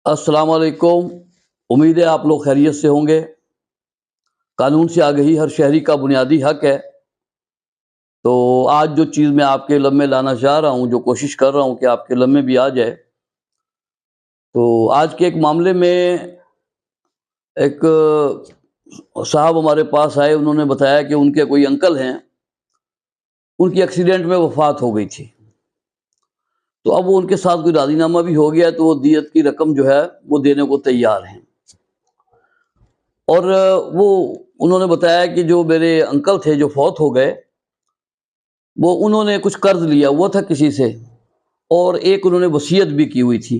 अस्सलाम वालेकुम। उम्मीद है आप लोग खैरियत से होंगे। कानून से आगाही हर शहरी का बुनियादी हक है। तो आज जो चीज़ मैं आपके इल्म में लाना चाह रहा हूँ, जो कोशिश कर रहा हूँ कि आपके इल्म में भी आ जाए, तो आज के एक मामले में एक साहब हमारे पास आए। उन्होंने बताया कि उनके कोई अंकल हैं, उनकी एक्सीडेंट में वफ़ात हो गई थी। तो अब वो उनके साथ कोई राज़ीनामा भी हो गया, तो वो दियत की रकम जो है वो देने को तैयार हैं। और वो उन्होंने बताया कि जो मेरे अंकल थे जो फौत हो गए, वो उन्होंने कुछ कर्ज लिया हुआ था किसी से, और एक उन्होंने वसीयत भी की हुई थी।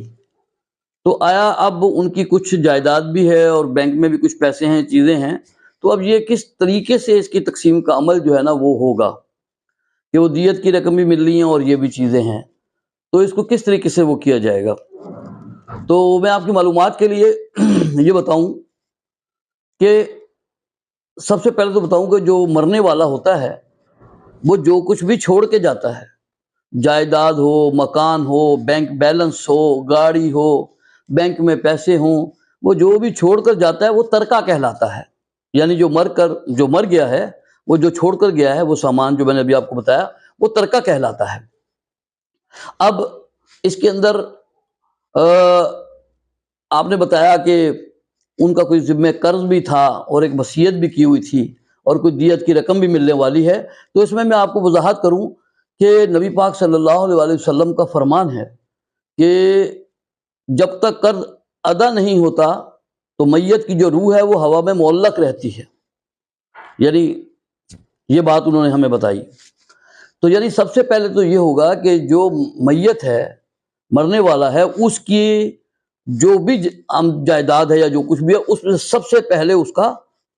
तो आया अब उनकी कुछ जायदाद भी है और बैंक में भी कुछ पैसे हैं, चीज़ें हैं। तो अब ये किस तरीके से इसकी तकसीम का अमल जो है ना वो होगा कि वो दियत की रकम भी मिल रही है और ये भी चीज़ें हैं, तो इसको किस तरीके से वो किया जाएगा। तो मैं आपकी मालूमात के लिए ये बताऊं कि सबसे पहले तो बताऊं कि जो मरने वाला होता है वो जो कुछ भी छोड़ के जाता है, जायदाद हो, मकान हो, बैंक बैलेंस हो, गाड़ी हो, बैंक में पैसे हों, वो जो भी छोड़ कर जाता है वो तरका कहलाता है। यानी जो मर गया है, वो जो छोड़ कर गया है वो सामान जो मैंने अभी आपको बताया वो तरका कहलाता है। अब इसके अंदर आपने बताया कि उनका कोई ज़िम्मे कर्ज भी था और एक वसीयत भी की हुई थी और कोई दियत की रकम भी मिलने वाली है। तो इसमें मैं आपको वजाहत करूं कि नबी पाक सल्लल्लाहु अलैहि वसल्लम का फरमान है कि जब तक कर्ज अदा नहीं होता तो मैयत की जो रूह है वो हवा में मुअल्लक रहती है। यानी ये बात उन्होंने हमें बताई। तो यानी सबसे पहले तो ये होगा कि जो मैयत है, मरने वाला है, उसकी जो भी जायदाद है या जो कुछ भी है उसमें सबसे पहले उसका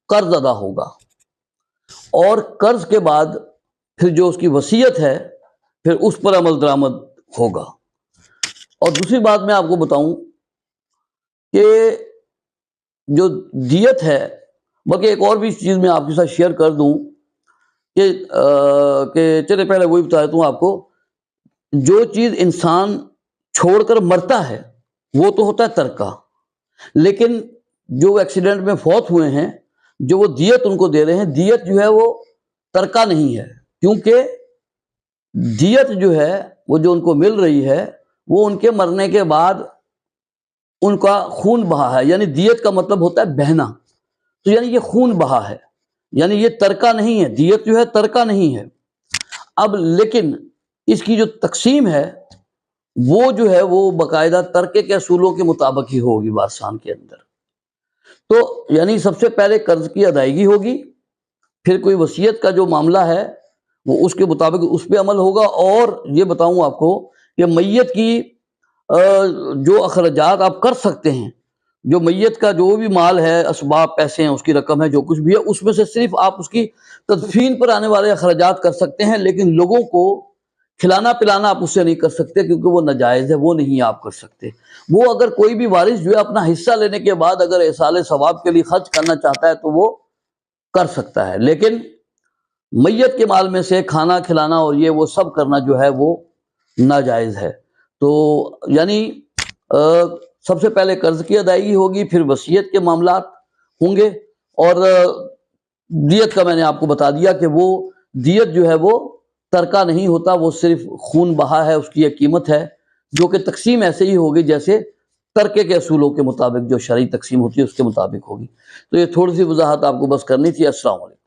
कर्ज अदा होगा, और कर्ज के बाद फिर जो उसकी वसीयत है फिर उस पर अमल दरामद होगा। और दूसरी बात मैं आपको बताऊं कि जो दियत है, बल्कि एक और भी चीज़ मैं आपके साथ शेयर कर दूं कि चलिए पहले वही बता देता हूँ आपको। जो चीज़ इंसान छोड़कर मरता है वो तो होता है तरका, लेकिन जो एक्सीडेंट में फौत हुए हैं, जो वो दियत उनको दे रहे हैं, दियत जो है वो तरका नहीं है, क्योंकि दियत जो है वो जो उनको मिल रही है वो उनके मरने के बाद उनका खून बहा है। यानी दियत का मतलब होता है बहना, तो यानी ये खून बहा है, यानी ये तरका नहीं है। दियत जो है तरका नहीं है। अब लेकिन इसकी जो तकसीम है वो जो है वो बाकायदा तरके के असूलों के मुताबिक ही होगी वारसान के अंदर। तो यानी सबसे पहले कर्ज की अदायगी होगी, फिर कोई वसीयत का जो मामला है वो उसके मुताबिक उस पर अमल होगा। और ये बताऊं आपको कि मैयत की जो अखराजात आप कर सकते हैं, जो मैयत का जो भी माल है, असबाब, पैसे हैं, उसकी रकम है, जो कुछ भी है, उसमें से सिर्फ आप उसकी तदफीन पर आने वाले अखराजात कर सकते हैं, लेकिन लोगों को खिलाना पिलाना आप उससे नहीं कर सकते, क्योंकि वो नाजायज़ है, वो नहीं आप कर सकते। वो अगर कोई भी वारिस जो है अपना हिस्सा लेने के बाद अगर इसाले सवाब के लिए खर्च करना चाहता है तो वो कर सकता है, लेकिन मैयत के माल में से खाना खिलाना और ये वो सब करना जो है वो नाजायज़ है। तो यानी सबसे पहले कर्ज की अदायगी होगी, फिर वसीयत के मामलात होंगे, और दियत का मैंने आपको बता दिया कि वो दियत जो है वो तरका नहीं होता, वो सिर्फ खून बहा है, उसकी एक कीमत है, जो कि तकसीम ऐसे ही होगी जैसे तरके के असूलों के मुताबिक जो शरई तकसीम होती है उसके मुताबिक होगी। तो ये थोड़ी सी वजाहत आपको बस करनी थी। अस्सलाम वालेकुम।